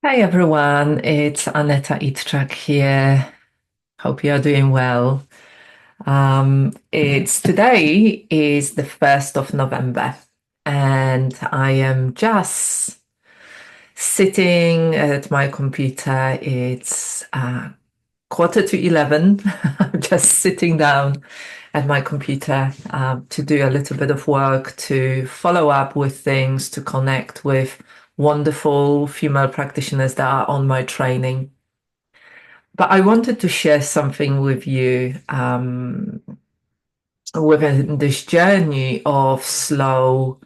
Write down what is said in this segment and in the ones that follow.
Hi everyone, it's Aneta Itchak here. Hope you are doing well. It's today is the 1st of November, and I am just sitting at my computer. It's quarter to 11. I'm just sitting down at my computer to do a little bit of work, to follow up with things, to connect with wonderful female practitioners that are on my training. But I wanted to share something with you within this journey of slow,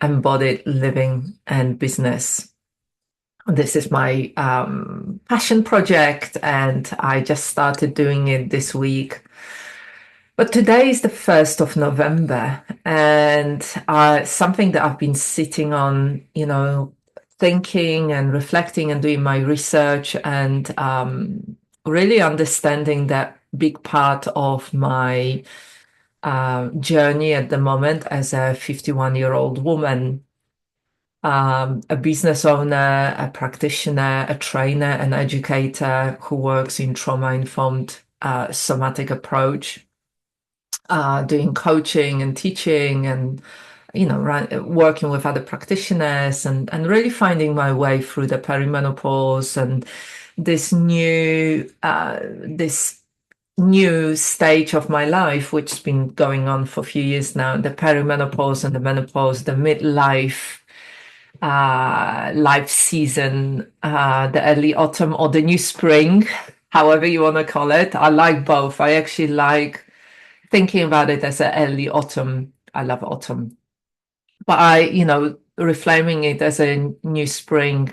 embodied living and business. This is my passion project, and I just started doing it this week. But today is the 1st of November, and something that I've been sitting on, thinking and reflecting and doing my research and really understanding that big part of my journey at the moment as a 51-year-old woman, a business owner, a practitioner, a trainer, an educator who works in trauma-informed somatic approach, doing coaching and teaching and working with other practitioners and really finding my way through the perimenopause and this new stage of my life, which has been going on for a few years now, the perimenopause and the menopause, the midlife life season, the early autumn or the new spring, however you want to call it. I like both. I actually like thinking about it as an early autumn. I love autumn, but reframing it as a new spring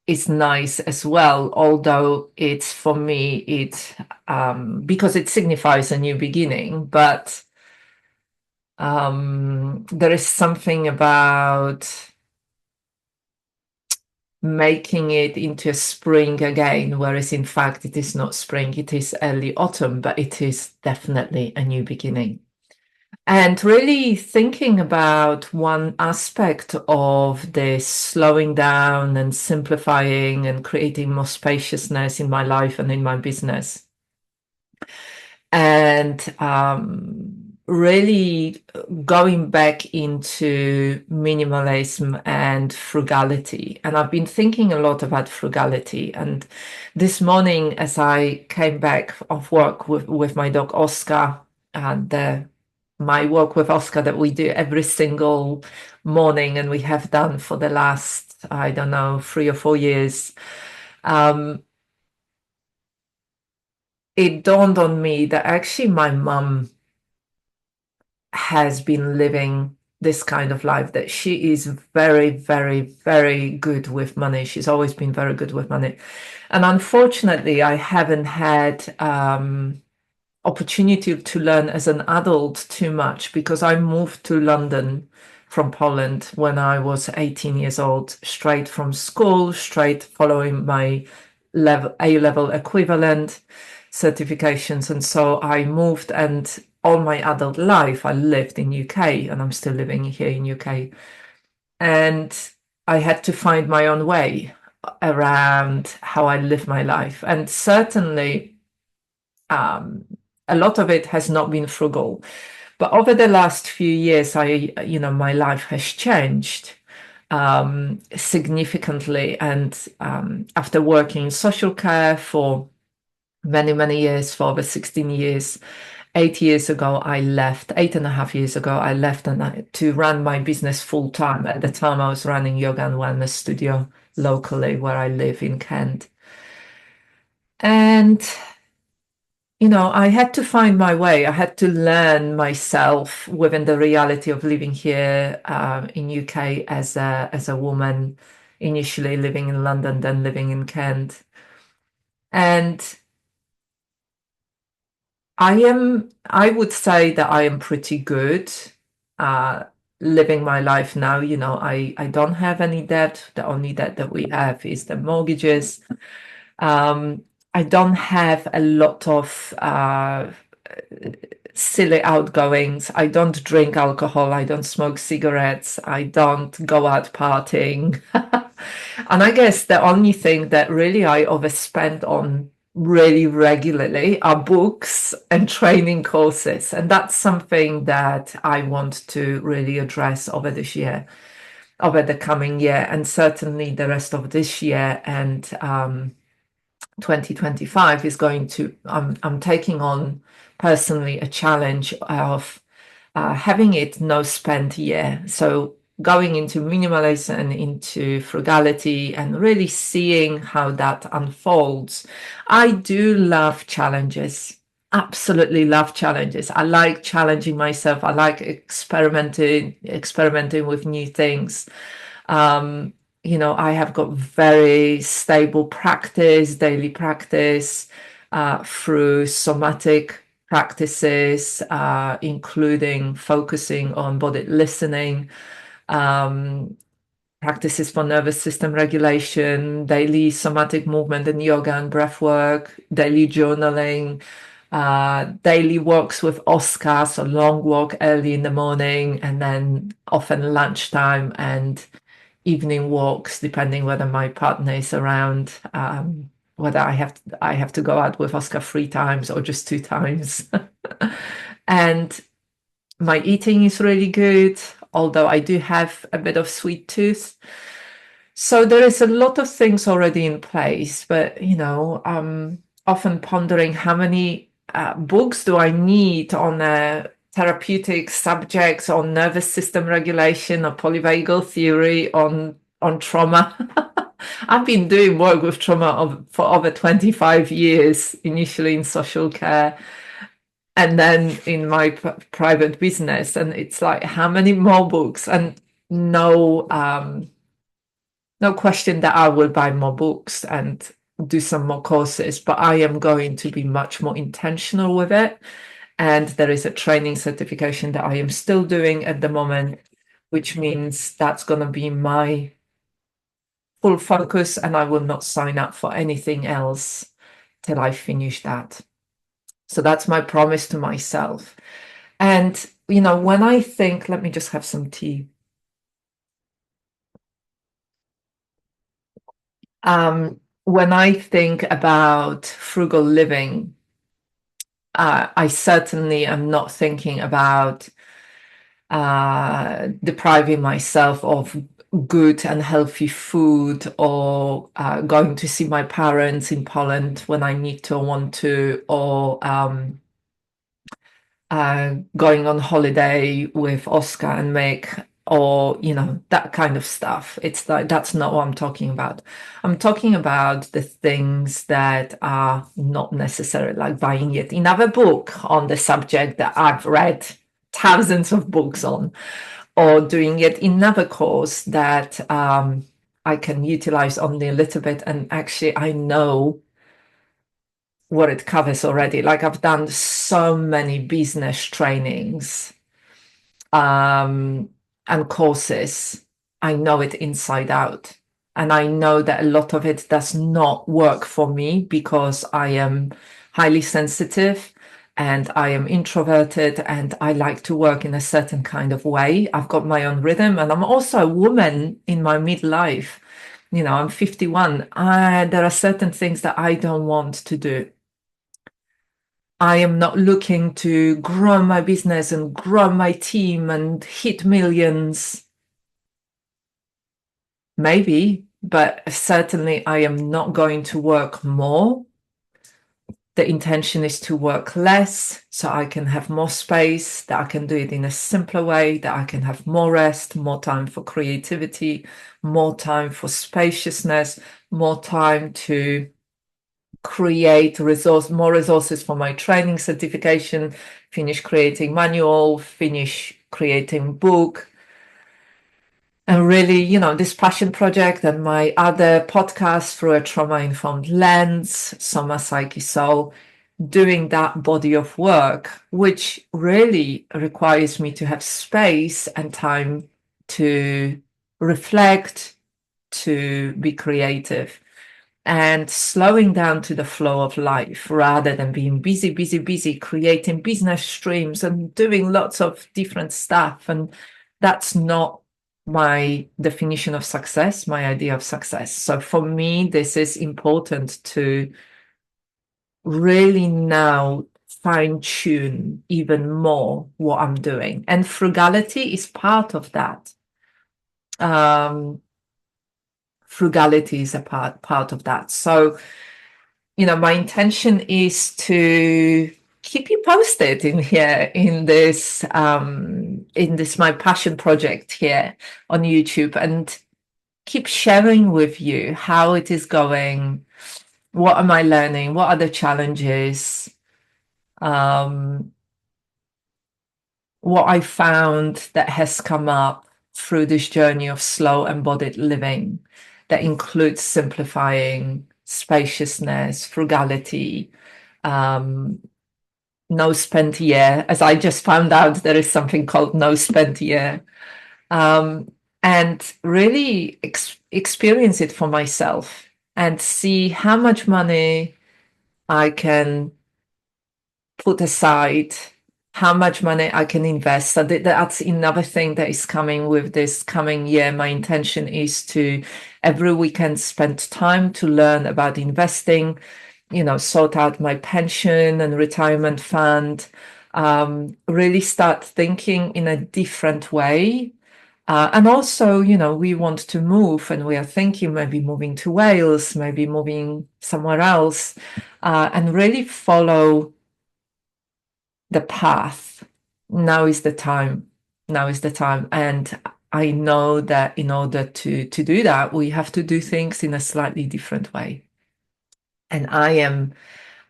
is nice as well. Although it's for me, because it signifies a new beginning, but there is something about making it into a spring again, whereas in fact it is not spring, it is early autumn, but it is definitely a new beginning. And really thinking about one aspect of this slowing down and simplifying and creating more spaciousness in my life and in my business. And really going back into minimalism and frugality. And I've been thinking a lot about frugality. And this morning, as I came back off work with my dog Oscar, and my work with Oscar that we do every single morning, and we have done for the last, I don't know, 3 or 4 years. Um, it dawned on me that actually my mum has been living this kind of life, that she is very, very, very good with money. She's always been very good with money. And unfortunately, I haven't had opportunity to learn as an adult too much because I moved to London from Poland when I was 18 years old, straight from school, straight following my A-level equivalent certifications. And so I moved, and all my adult life I lived in UK, and I'm still living here in UK. And I had to find my own way around how I live my life. And certainly a lot of it has not been frugal. But over the last few years, my life has changed significantly. And after working in social care for many, many years, for over 16 years, 8 years ago, I left, 8.5 years ago, I left to run my business full time. At the time, I was running yoga and wellness studio locally where I live in Kent. And I had to find my way. I had to learn myself within the reality of living here in UK as a woman, initially living in London, then living in Kent. And I would say that I am pretty good uh, living my life now. I don't have any debt. The only debt that we have is the mortgages. Um, I don't have a lot of silly outgoings. I don't drink alcohol. I don't smoke cigarettes. I don't go out partying. And I guess the only thing that really I overspend on really regularly are books and training courses. And that's something that I want to really address over this year, over the coming year, and certainly the rest of this year. And 2025 is going to, I'm taking on personally a challenge of having it no spend year. So going into minimalism and into frugality and really seeing how that unfolds. I do love challenges. Absolutely love challenges. I like challenging myself. I like experimenting with new things. Um, I have got very stable practice, daily practice through somatic practices, including focusing on body listening, um, practices for nervous system regulation, daily somatic movement and yoga and breath work, daily journaling, daily walks with Oscar, so long walk early in the morning and then often lunchtime and evening walks, depending whether my partner is around, whether I have to go out with Oscar 3 times or just 2 times. And my eating is really good, although I do have a bit of sweet tooth. So there is a lot of things already in place, but often pondering how many books do I need on therapeutic subjects, on nervous system regulation, or polyvagal theory, on trauma. I've been doing work with trauma for over 25 years, initially in social care and then in my private business. And it's like, how many more books? And no question that I will buy more books and do some more courses, but I am going to be much more intentional with it. And there is a training certification that I am still doing at the moment, which means that's going to be my full focus, and I will not sign up for anything else till I finish that. So that's my promise to myself. And, when I think, let me just have some tea. When I think about frugal living, I certainly am not thinking about depriving myself of good and healthy food or going to see my parents in Poland when I need to or want to, or going on holiday with Oscar and Meg, or that kind of stuff. It's like, that's not what I'm talking about. I'm talking about the things that are not necessary, like buying yet another book on the subject that I've read thousands of books on, or doing yet another course that I can utilize only a little bit, and actually I know what it covers already. Like, I've done so many business trainings and courses. I know it inside out. And I know that a lot of it does not work for me because I am highly sensitive and I am introverted and I like to work in a certain kind of way. I've got my own rhythm, and I'm also a woman in my midlife. I'm 51. There are certain things that I don't want to do. I am not looking to grow my business and grow my team and hit millions. Maybe, but certainly I am not going to work more. The intention is to work less so I can have more space, that I can do it in a simpler way, that I can have more rest, more time for creativity, more time for spaciousness, more time to create more resources for my training certification, finish creating manual, finish creating book. And really, this passion project and my other podcast through a trauma-informed lens, Soma Psyche Soul, doing that body of work, which really requires me to have space and time to reflect, to be creative, and slowing down to the flow of life rather than being busy, creating business streams and doing lots of different stuff. And that's not my definition of success, my idea of success. So for me, this is important to really now fine tune even more what I'm doing. And frugality is part of that. Um, Frugality is a part of that. So, my intention is to keep you posted in here in this my passion project here on YouTube, and keep sharing with you how it is going, what am I learning, what are the challenges, um, what I found that has come up through this journey of slow embodied living that includes simplifying, spaciousness, frugality, um, no spent year, as I just found out there is something called no spent year, and really experience it for myself and see how much money I can put aside, how much money I can invest. So that's another thing that is coming with this coming year. My intention is to every weekend spend time to learn about investing, sort out my pension and retirement fund, really start thinking in a different way. And also, we want to move, and we are thinking maybe moving to Wales, maybe moving somewhere else, and really follow the path. Now is the time. Now is the time. And I know that in order to do that, we have to do things in a slightly different way. And I am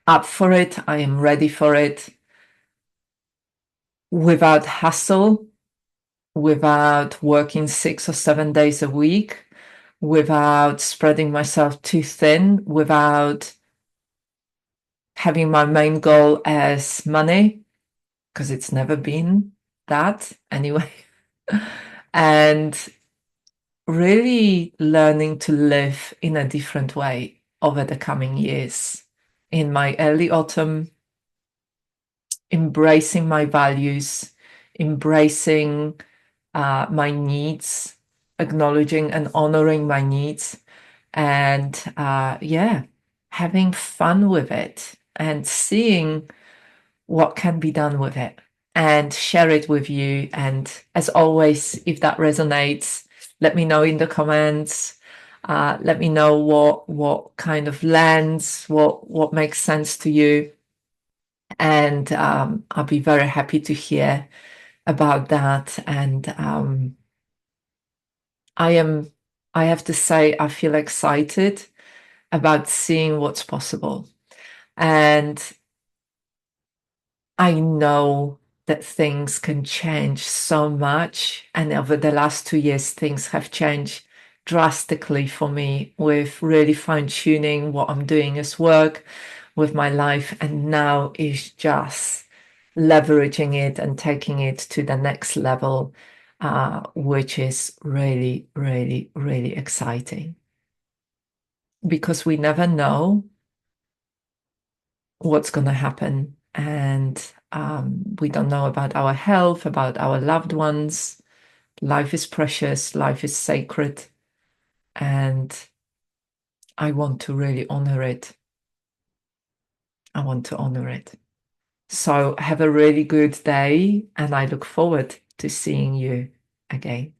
up for it. I am ready for it, without hassle, without working 6 or 7 days a week, without spreading myself too thin, without having my main goal as money, because it's never been that anyway. And really learning to live in a different way over the coming years. In my early autumn, embracing my values, embracing my needs, acknowledging and honoring my needs, and having fun with it and seeing what can be done with it, and share it with you. And as always, if that resonates, let me know in the comments. Let me know what kind of lands, what makes sense to you, and I'll be very happy to hear about that. And I have to say, I feel excited about seeing what's possible. And I know that things can change so much. And over the last 2 years, things have changed drastically for me, with really fine tuning what I'm doing as work with my life. And now is just leveraging it and taking it to the next level, which is really, really, really exciting, because we never know what's going to happen. And we don't know about our health, about our loved ones. Life is precious, life is sacred, and I want to really honor it. I want to honor it. So have a really good day, and I look forward to seeing you again.